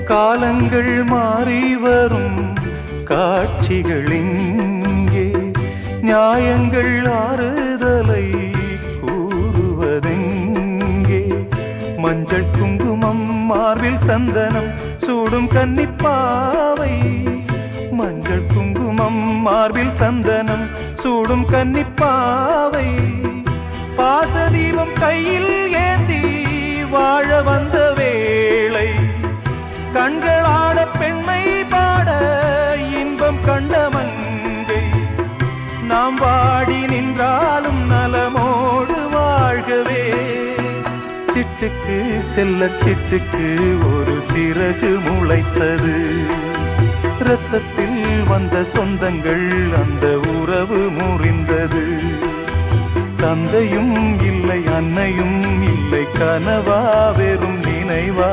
காலங்கள் மாறி வரும் காட்சிகள் இங்கே, நியாயங்கள் ஆறுதலை கூறுவதெங்கே. மஞ்சள் குங்குமம் மார்பில் சந்தனம் சூடும் கன்னிப்பாவை, மஞ்சள் குங்குமம் மார்பில் சந்தனம் சூடும் கன்னிப்பாவை. பாசதீபம் கையில் ஏந்தி வாழ வந்த வேளை, கண்களாட பெண்மை பாட இன்பம் கண்ட மங்கை. நாம் வாடி நின்றாலும் நலமோடு வாழ்கவே. சிட்டுக்கு செல்ல சிட்டுக்கு ஒரு சிறகு முளைத்தது, இரத்தத்தில் வந்த சொந்தங்கள் அந்த உறவு முறிந்தது. தந்தையும் இல்லை அன்னையும் இல்லை, கனவா வெறும் நினைவா.